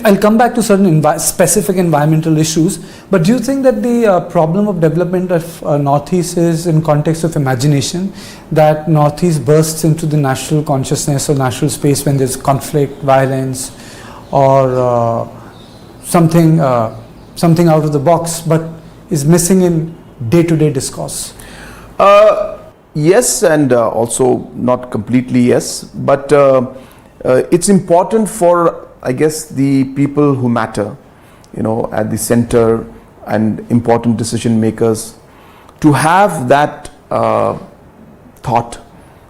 I'll come back to certain specific environmental issues, but do you think that the problem of development of Northeast is in context of imagination, that Northeast bursts into the national consciousness or national space when there's conflict, violence, or something out of the box, but is missing in day-to-day discourse? Yes, and also not completely yes, but it's important for, I guess, the people who matter, at the center and important decision makers, to have that thought,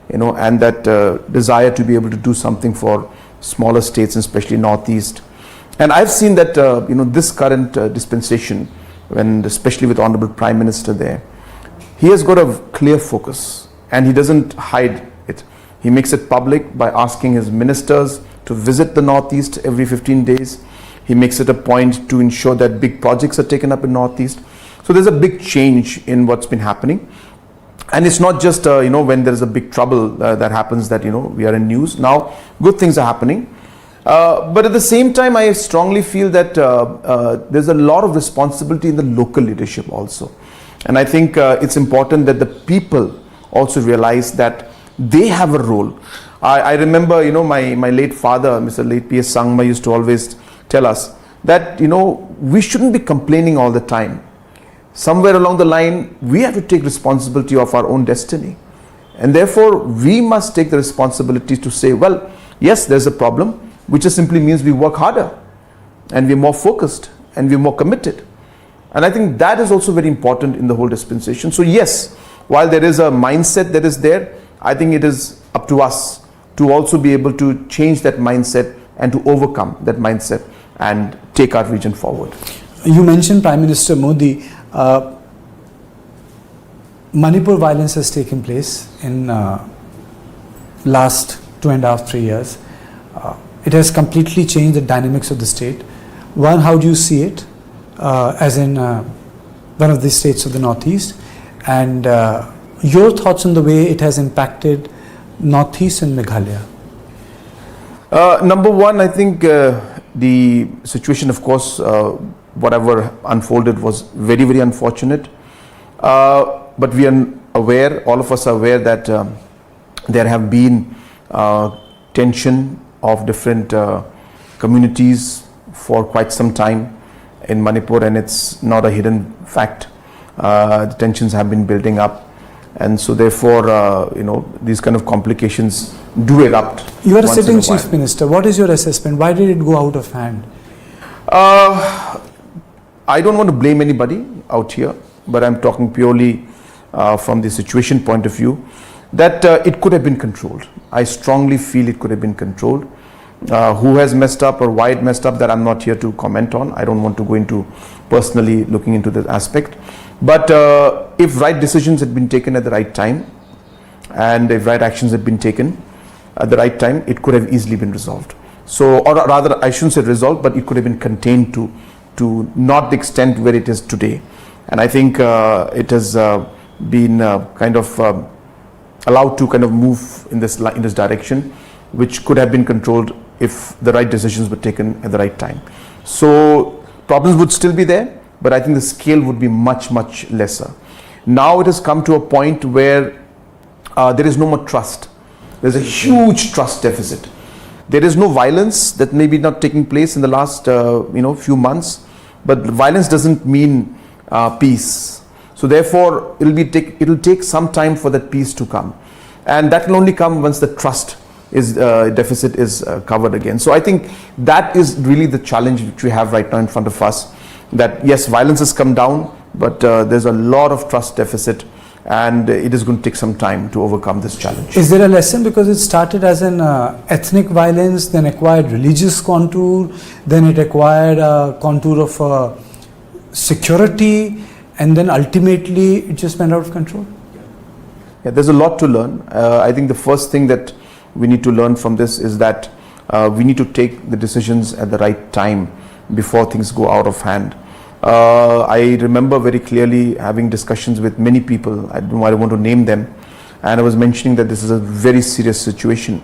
and that desire to be able to do something for smaller states, and especially Northeast. And I've seen that, this current dispensation, when especially with Honorable Prime Minister there, he has got a clear focus and he doesn't hide it. He makes it public by asking his ministers to visit the Northeast every 15 days. He makes it a point to ensure that big projects are taken up in Northeast. So there's a big change in what's been happening. And it's not just, when there is a big trouble that happens that, we are in news. Now, good things are happening. But at the same time, I strongly feel that there's a lot of responsibility in the local leadership also. And I think it's important that the people also realize that they have a role. I remember, my late father, Mr. Late P.S. Sangma, used to always tell us that, we shouldn't be complaining all the time. Somewhere along the line, we have to take responsibility of our own destiny. And therefore, we must take the responsibility to say, well, yes, there's a problem, which just simply means we work harder and we're more focused and we're more committed. And I think that is also very important in the whole dispensation. So yes, while there is a mindset that is there, I think it is up to us to also be able to change that mindset and to overcome that mindset and take our region forward. You mentioned Prime Minister Modi. Manipur violence has taken place in last 2.5, 3 years. It has completely changed the dynamics of the state. One, how do you see it as in one of the states of the Northeast? And your thoughts on the way it has impacted Northeast and Meghalaya? Number one, I think the situation, of course, whatever unfolded was very, very unfortunate. But we are aware, all of us are aware that there have been tension of different communities for quite some time in Manipur, and it's not a hidden fact. The tensions have been building up, and so therefore, these kind of complications do erupt. You are a sitting chief minister. What is your assessment? Why did it go out of hand? I don't want to blame anybody out here, but I'm talking purely from the situation point of view, that it could have been controlled. I strongly feel it could have been controlled. Who has messed up or why it messed up, that I'm not here to comment on. I don't want to go into personally looking into that aspect. But if right decisions had been taken at the right time, and if right actions had been taken at the right time, it could have easily been resolved. So, or rather, I shouldn't say resolved, but it could have been contained to not the extent where it is today. And I think it has been kind of allowed to kind of move in this direction, which could have been controlled if the right decisions were taken at the right time. So problems would still be there, but I think the scale would be much, much lesser. Now it has come to a point where there is no more trust. There's a huge trust deficit. There is no violence that may be not taking place in the last few months, but violence doesn't mean peace. So therefore, it'll take some time for that peace to come, and that will only come once the trust deficit is covered again. So I think that is really the challenge which we have right now in front of us. That yes, violence has come down, but there's a lot of trust deficit, and it is going to take some time to overcome this challenge. Is there a lesson, because it started as an ethnic violence, then acquired religious contour, then it acquired a contour of security, and then ultimately it just went out of control? Yeah, there's a lot to learn. I think the first thing that we need to learn from this is that we need to take the decisions at the right time before things go out of hand. I remember very clearly having discussions with many people, I don't want to name them, and I was mentioning that this is a very serious situation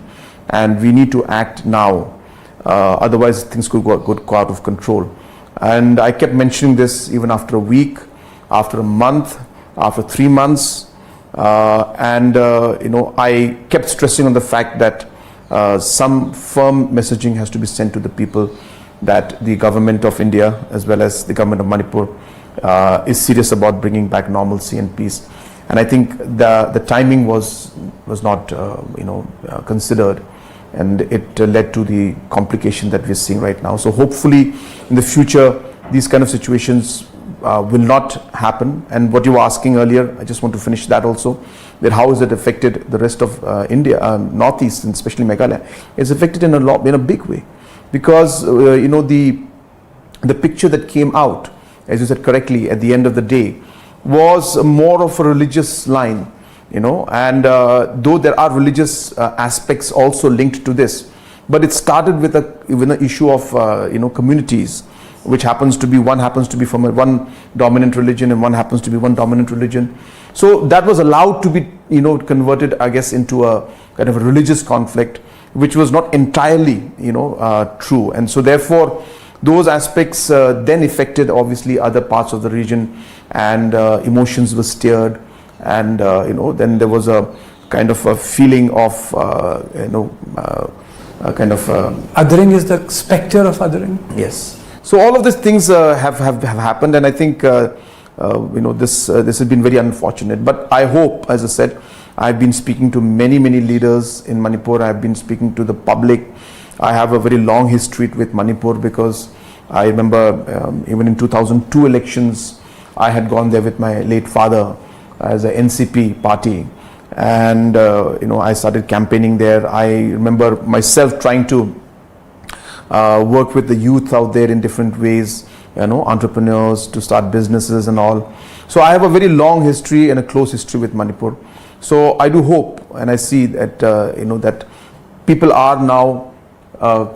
and we need to act now. Otherwise, things could go out of control. And I kept mentioning this even after a week, after a month, after 3 months. I kept stressing on the fact that some firm messaging has to be sent to the people that the government of India as well as the government of Manipur is serious about bringing back normalcy and peace. And I think the timing was not considered, and it led to the complication that we're seeing right now. So hopefully in the future these kind of situations will not happen. And what you were asking earlier, I just want to finish that also, that how has it affected the rest of India, Northeast, and especially Meghalaya. It's affected in a big way, because the picture that came out, as you said correctly, at the end of the day, was more of a religious line, and though there are religious aspects also linked to this, but it started with an issue of communities, which happens to be one from one dominant religion and one happens to be one dominant religion. So that was allowed to be converted, I guess, into a kind of a religious conflict, which was not entirely true. And so therefore those aspects then affected obviously other parts of the region, and emotions were stirred, and then there was a kind of a feeling of othering is the specter of othering. Yes. So all of these things have happened, and I think this has been very unfortunate. But I hope, as I said, I've been speaking to many leaders in Manipur. I've been speaking to the public. I have a very long history with Manipur, because I remember even in 2002 elections, I had gone there with my late father as a NCP party, and I started campaigning there. I remember myself trying to work with the youth out there in different ways, entrepreneurs, to start businesses and all. So I have a very long history and a close history with Manipur. So I do hope, and I see that that people are now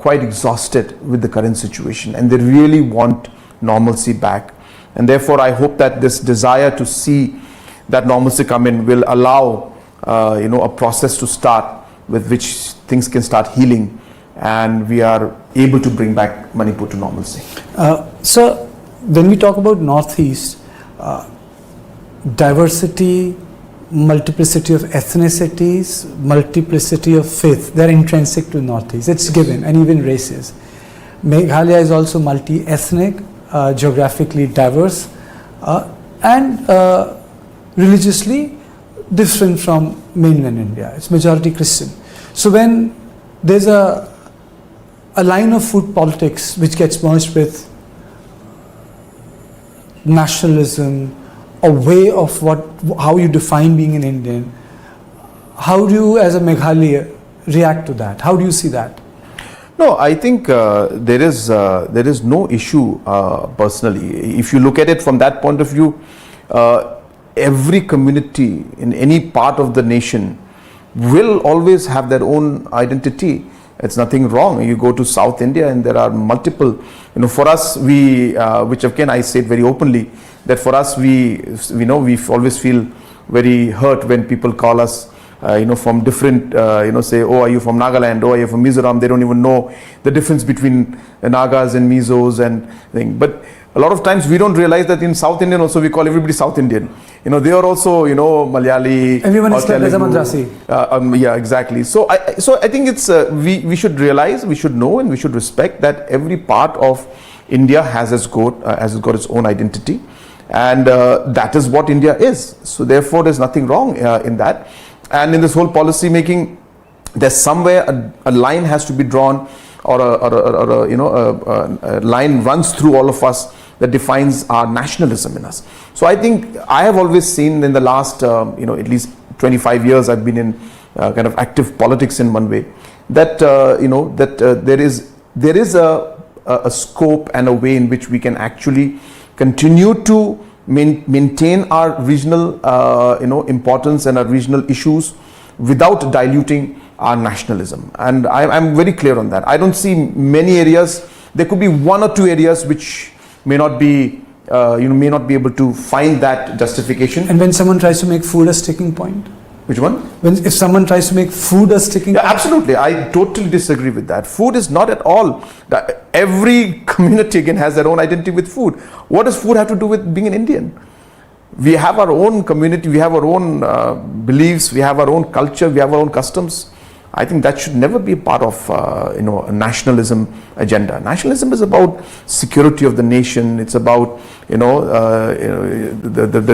quite exhausted with the current situation, and they really want normalcy back. And therefore I hope that this desire to see that normalcy come in will allow a process to start, with which things can start healing, and we are able to bring back Manipur to normalcy. So when we talk about Northeast, diversity, multiplicity of ethnicities, multiplicity of faith, they're intrinsic to Northeast. It's given, and even races. Meghalaya is also multi-ethnic, geographically diverse, and religiously different from mainland India. It's majority Christian. So when there's a line of food politics which gets merged with nationalism, a way of how you define being an Indian, how do you as a Meghalaya react to that? How do you see that? No, I think there is no issue personally. If you look at it from that point of view, every community in any part of the nation will always have their own identity. It's nothing wrong. You go to South India and there are multiple, for us, which again I said very openly, that for us we always feel very hurt when people call us from different, say, oh, are you from Nagaland? Oh, are you from Mizoram? They don't even know the difference between Nagas and Mizos and thing. But a lot of times we don't realize that in South Indian also we call everybody South Indian. They are also, Malayali. Everyone is like Madrasi. Yeah, exactly. So I think it's we should realize, we should know, and we should respect that every part of India has got its own identity, and that is what India is. So therefore, there's nothing wrong in that. And in this whole policy making, there's somewhere a line has to be drawn, or a line runs through all of us that defines our nationalism in us. So I think I have always seen in the last at least 25 years I've been in kind of active politics in one way, that there is a scope and a way in which we can actually continue to maintain our regional importance and our regional issues without diluting our nationalism. And I'm very clear on that. I don't see many areas. There could be one or two areas which may not be able to find that justification. And when someone tries to make food a sticking point? Which one? If someone tries to make food a sticking Yeah, point? absolutely. I totally disagree with that. Food is not at all. Every community again has their own identity with food. What does food have to do with being an Indian? We have our own community, we have our own beliefs, we have our own culture, we have our own customs. I think that should never be a part of a nationalism agenda. Nationalism is about security of the nation. It's about the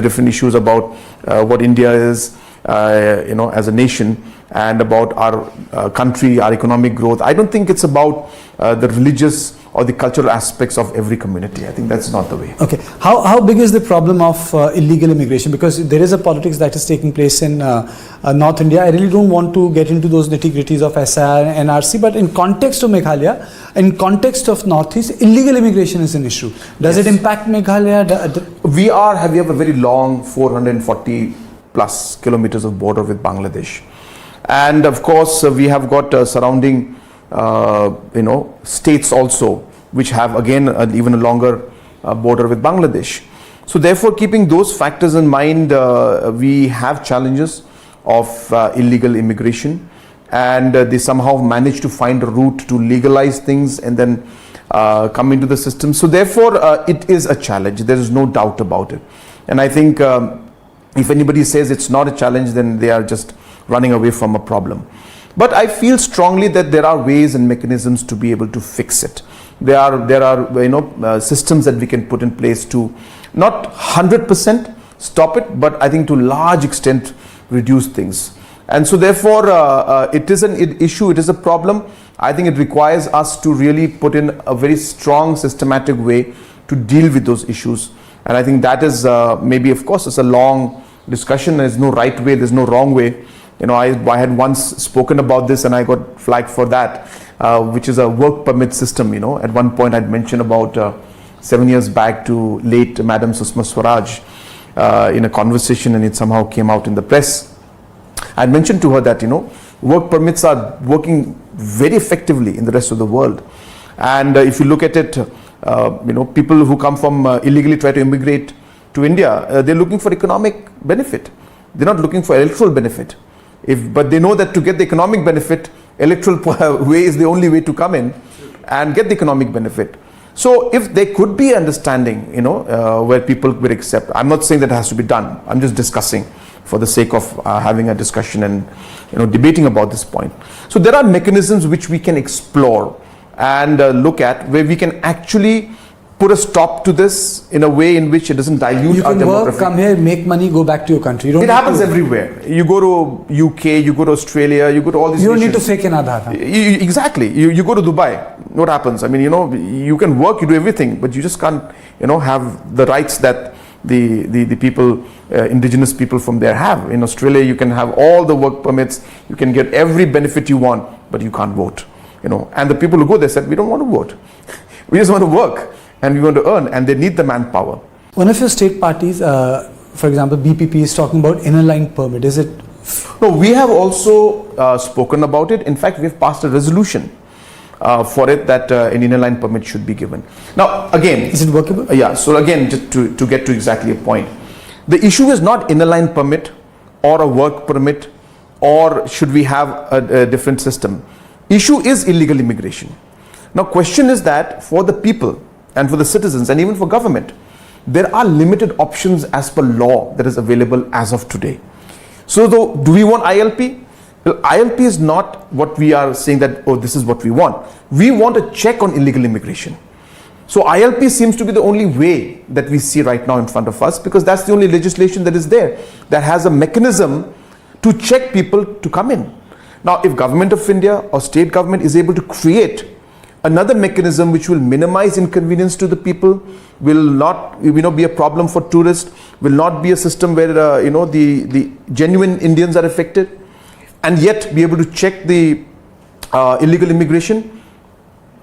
different issues about what India is as a nation, and about our country, our economic growth. I don't think it's about the religious or the cultural aspects of every community. I think that's not the way. Okay, how big is the problem of illegal immigration? Because there is a politics that is taking place in North India. I really don't want to get into those nitty-gritties of SIR and NRC, but in context of Meghalaya, in context of Northeast, illegal immigration is an issue. Does it impact Meghalaya? We have a very long 440 plus kilometers of border with Bangladesh, and of course we have got surrounding states also, which have again even a longer border with Bangladesh. So therefore, keeping those factors in mind, we have challenges of illegal immigration, and they somehow manage to find a route to legalize things and then come into the system. So therefore, it is a challenge. There is no doubt about it. And I think if anybody says it's not a challenge, then they are just running away from a problem. But I feel strongly that there are ways and mechanisms to be able to fix it. There are systems that we can put in place to not 100% stop it, but I think to a large extent reduce things. And so therefore it is an issue, it is a problem. I think it requires us to really put in a very strong systematic way to deal with those issues. And I think that is maybe, of course, it's a long discussion. There's no right way, there's no wrong way. I had once spoken about this and I got flagged for that, which is a work permit system. At one point I'd mentioned about 7 years back to late Madam Susma Swaraj in a conversation, and it somehow came out in the press. I mentioned to her that work permits are working very effectively in the rest of the world, and if you look at it, people who come from illegally try to immigrate to India, they're looking for economic benefit. They're not looking for electoral benefit. But they know that to get the economic benefit, electoral way is the only way to come in and get the economic benefit. So if there could be understanding, where people will accept, I'm not saying that it has to be done. I'm just discussing for the sake of having a discussion and debating about this point. So there are mechanisms which we can explore and look at, where we can actually put a stop to this in a way in which it doesn't dilute our demography. You can work, come here, make money, go back to your country. It happens everywhere. You go to UK, you go to Australia, you go to all these You don't nations. need to fake an Aadhaar. Exactly. You go to Dubai. What happens? I mean, you can work, you do everything, but you just can't, have the rights that the people, indigenous people from there have. In Australia, you can have all the work permits, you can get every benefit you want, but you can't vote. And the people who go there said, we don't want to vote. We just want to work. And we want to earn, and they need the manpower. One of your state parties, for example, BPP, is talking about inner line permit. Is it? No, we have also spoken about it. In fact, we have passed a resolution for it that an inner line permit should be given. Now, again, is it workable? Yeah. So again, just to get to exactly a point, the issue is not inner line permit or a work permit, or should we have a different system. Issue is illegal immigration. Now, question is that for the people and for the citizens and even for government, there are limited options as per law that is available as of today. So do we want ILP? Well, ILP is not what we are saying that, oh, this is what we want. We want a check on illegal immigration. So ILP seems to be the only way that we see right now in front of us, because that's the only legislation that is there that has a mechanism to check people to come in. Now, if Government of India or state government is able to create another mechanism which will minimize inconvenience to the people, will not be a problem for tourists, will not be a system where the genuine Indians are affected, and yet be able to check the illegal immigration,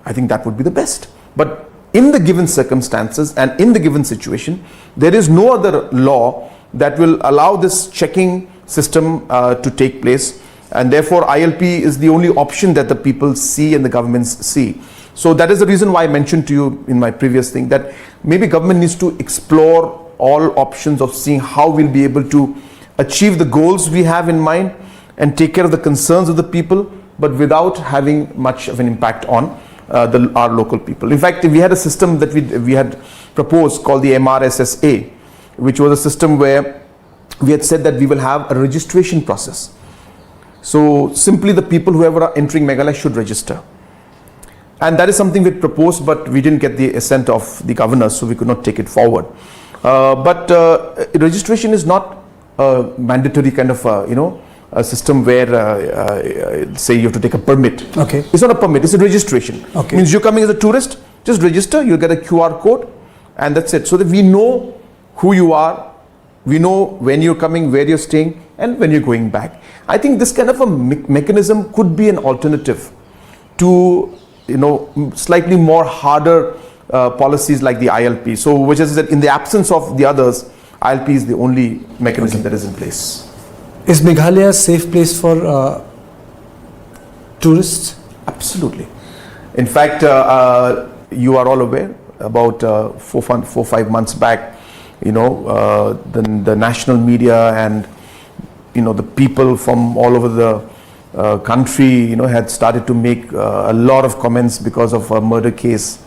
I think that would be the best. But in the given circumstances and in the given situation, there is no other law that will allow this checking system to take place. And therefore, ILP is the only option that the people see and the governments see. So that is the reason why I mentioned to you in my previous thing that maybe government needs to explore all options of seeing how we'll be able to achieve the goals we have in mind and take care of the concerns of the people, but without having much of an impact on our local people. In fact, we had a system that we had proposed called the MRSSA, which was a system where we had said that we will have a registration process. So simply the people, whoever are entering Meghalaya, should register. And that is something we proposed, but we didn't get the assent of the governor, so we could not take it forward. But registration is not a mandatory kind of, a system where, say, you have to take a permit. Okay. It's not a permit, it's a registration. Okay. Means you're coming as a tourist, just register, you'll get a QR code, and that's it. So that we know who you are, we know when you're coming, where you're staying, and when you're going back. I think this kind of a mechanism could be an alternative to, slightly more harder policies like the ILP. So, which is that in the absence of the others, ILP is the only mechanism that is in place. Is Meghalaya a safe place for tourists? Absolutely. In fact, you are all aware, about 4-5 months back, the national media and the people from all over the country had started to make a lot of comments because of a murder case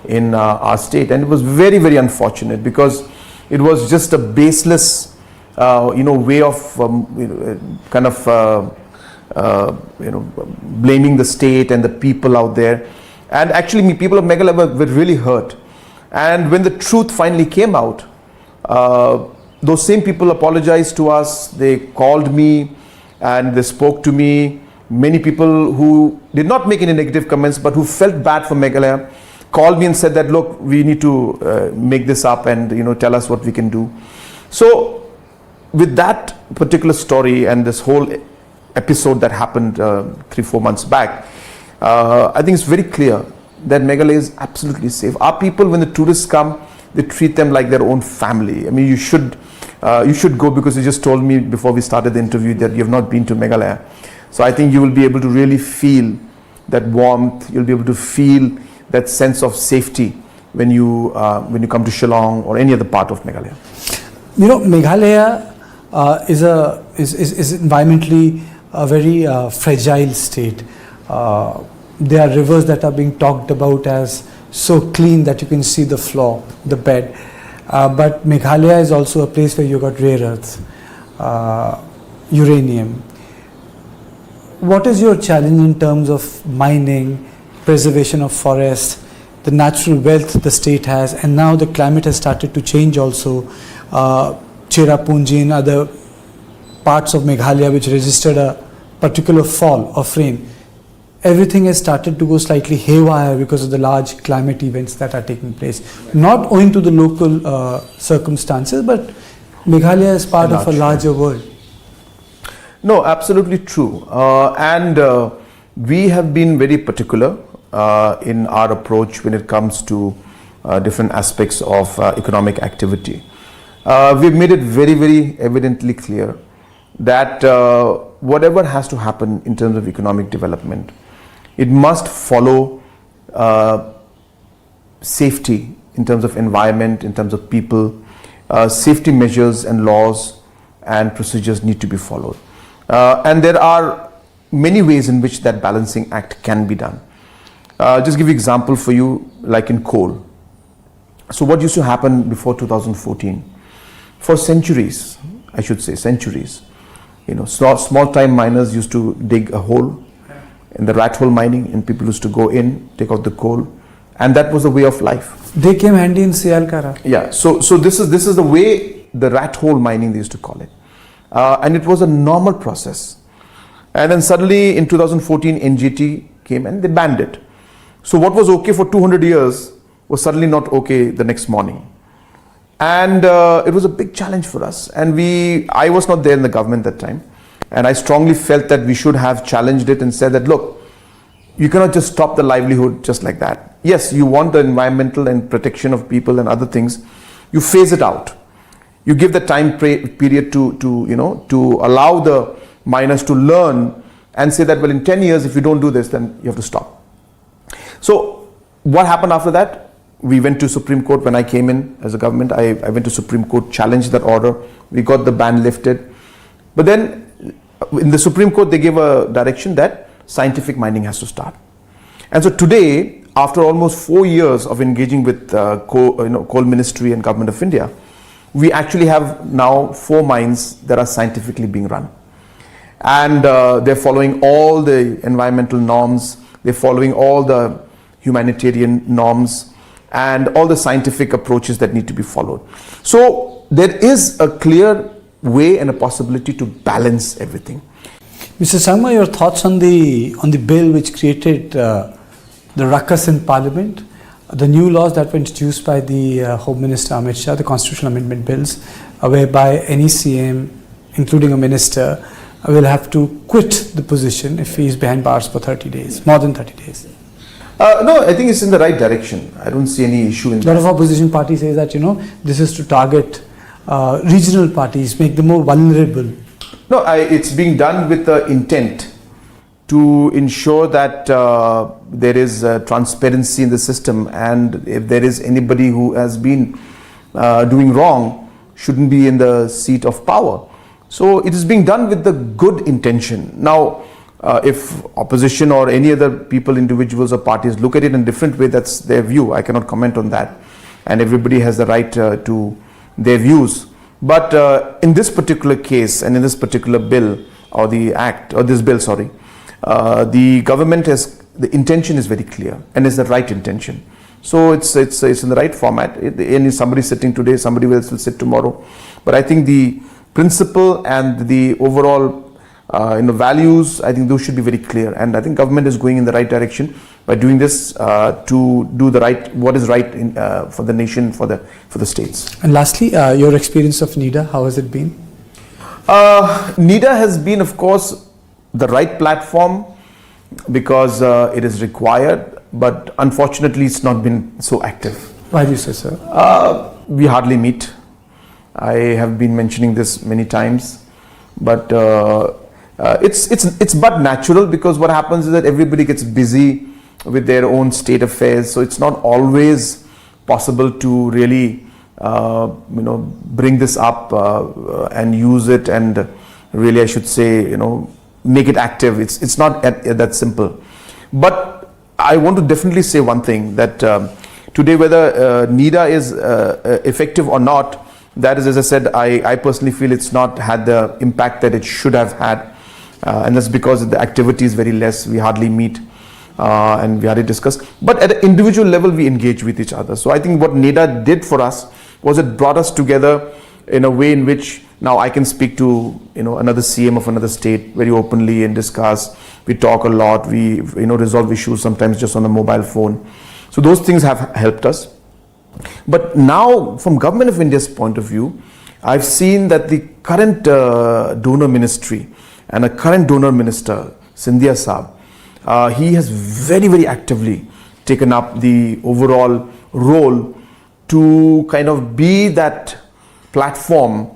in our state, and it was very, very unfortunate because it was just a baseless way of blaming the state and the people out there. And actually people of Meghalaya were really hurt. And when the truth finally came out, those same people apologized to us. They called me and they spoke to me. Many people who did not make any negative comments but who felt bad for Meghalaya called me and said that, look, we need to make this up and tell us what we can do. So with that particular story and this whole episode that happened 3-4 months back, I think it's very clear that Meghalaya is absolutely safe. Our people, when the tourists come, they treat them like their own family. I mean, you should go, because you just told me before we started the interview that you have not been to Meghalaya. So I think you will be able to really feel that warmth. You'll be able to feel that sense of safety when you come to Shillong or any other part of Meghalaya. Meghalaya is environmentally a very fragile state. There are rivers that are being talked about as so clean that you can see the floor, the bed. But Meghalaya is also a place where you got rare earths, uranium. What is your challenge in terms of mining, preservation of forests, the natural wealth the state has, and now the climate has started to change also. Cherrapunji and other parts of Meghalaya which registered a particular fall of rain, everything has started to go slightly haywire because of the large climate events that are taking place. Not owing to the local circumstances, but Meghalaya is part of a larger world. No, absolutely true. And we have been very particular in our approach when it comes to different aspects of economic activity. We've made it very, very evidently clear that whatever has to happen in terms of economic development, it must follow safety in terms of environment, in terms of people. Safety measures and laws and procedures need to be followed. And there are many ways in which that balancing act can be done. Just give you example for you, like in coal. So what used to happen before 2014? For centuries, I should say centuries, small time miners used to dig a hole in the rat hole mining, and people used to go in, take out the coal, and that was the way of life. They came handy in Sialkara. Yeah, so this is the way, the rat hole mining they used to call it, and it was a normal process. And then suddenly in 2014 NGT came and they banned it. So what was okay for 200 years was suddenly not okay the next morning. And it was a big challenge for us, and I was not there in the government that time, and I strongly felt that we should have challenged it and said that, look, you cannot just stop the livelihood just like that. Yes, you want the environmental and protection of people and other things, you phase it out. You give the time period to allow the miners to learn and say that, well, in 10 years if you don't do this, then you have to stop. So what happened after that? We went to Supreme Court. When I came in as a government, I went to Supreme Court, challenged that order. We got the ban lifted. But then in the Supreme Court, they gave a direction that scientific mining has to start. And so today, after almost 4 years of engaging with Coal Ministry and Government of India, we actually have now 4 mines that are scientifically being run. And they're following all the environmental norms, they're following all the humanitarian norms, and all the scientific approaches that need to be followed. So there is a clear way and a possibility to balance everything. Mr. Sangma, your thoughts on the bill which created the ruckus in Parliament, the new laws that were introduced by the Home Minister Amit Shah, the constitutional amendment bills, whereby any CM, including a minister, will have to quit the position if he is behind bars for 30 days, more than 30 days. No, I think it's in the right direction. I don't see any issue in that. A lot of opposition parties say that, this is to target regional parties, make them more vulnerable. No, it's being done with the intent to ensure that there is transparency in the system, and if there is anybody who has been doing wrong, shouldn't be in the seat of power. So it is being done with the good intention. Now, if opposition or any other people, individuals or parties look at it in a different way, that's their view. I cannot comment on that. And everybody has the right to their views. But in this particular case and in this particular bill or the act, or this bill, sorry, the government has, the intention is very clear and it's the right intention. So it's in the right format. Any somebody sitting today, somebody else will sit tomorrow. But I think the principle and the overall values, I think those should be very clear, and I think government is going in the right direction by doing this to do the right, what is right for the nation, for the states. And lastly, your experience of NIDA, how has it been? NIDA has been, of course, the right platform because it is required, but unfortunately it's not been so active. Why do you say so? We hardly meet. I have been mentioning this many times, but it's but natural, because what happens is that everybody gets busy with their own state affairs, so it's not always possible to really bring this up and use it, and really, I should say, make it active. It's not that simple. But I want to definitely say one thing, that today, whether NIDA is effective or not, that is, as I said, I personally feel it's not had the impact that it should have had, and that's because the activity is very less. We hardly meet and we hardly discuss, but at an individual level we engage with each other. So I think what NIDA did for us was it brought us together in a way in which now I can speak to another CM of another state very openly and discuss. We talk a lot, we resolve issues sometimes just on a mobile phone. So those things have helped us. But now, from Government of India's point of view, I've seen that the current donor ministry and a current donor minister, Sindhia Saab, he has very, very actively taken up the overall role to kind of be that platform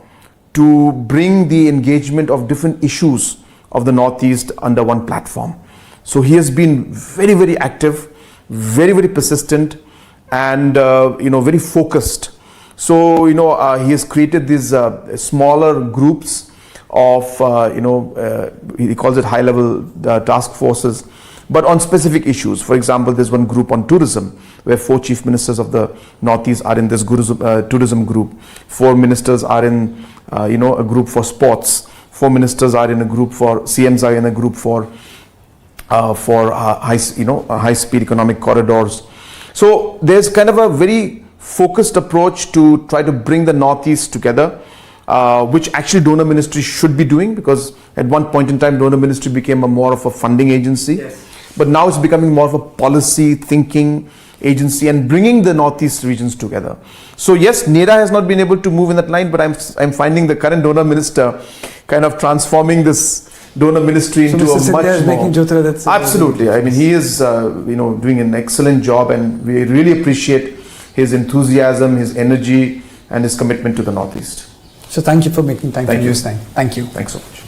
to bring the engagement of different issues of the Northeast under one platform. So he has been very, very active, very, very persistent, and very focused. So he has created these smaller groups of he calls it high level task forces, but on specific issues. For example, there's one group on tourism where 4 chief ministers of the Northeast are in this tourism group. 4 ministers are in a group for sports. 4 ministers are in a group for CMs are in a group for high speed economic corridors. So there's kind of a very focused approach to try to bring the Northeast together, which actually donor ministry should be doing, because at one point in time donor ministry became more of a funding agency. Yes. But now it's becoming more of a policy thinking agency and bringing the Northeast regions together. So yes, NIDA has not been able to move in that line, but I'm finding the current donor minister kind of transforming this donor ministry into a much more. Making Jyotiraj, that's absolutely. I mean, he is doing an excellent job, and we really appreciate his enthusiasm, his energy, and his commitment to the Northeast. So thank you for making time for News9. Thank you. Thanks so much.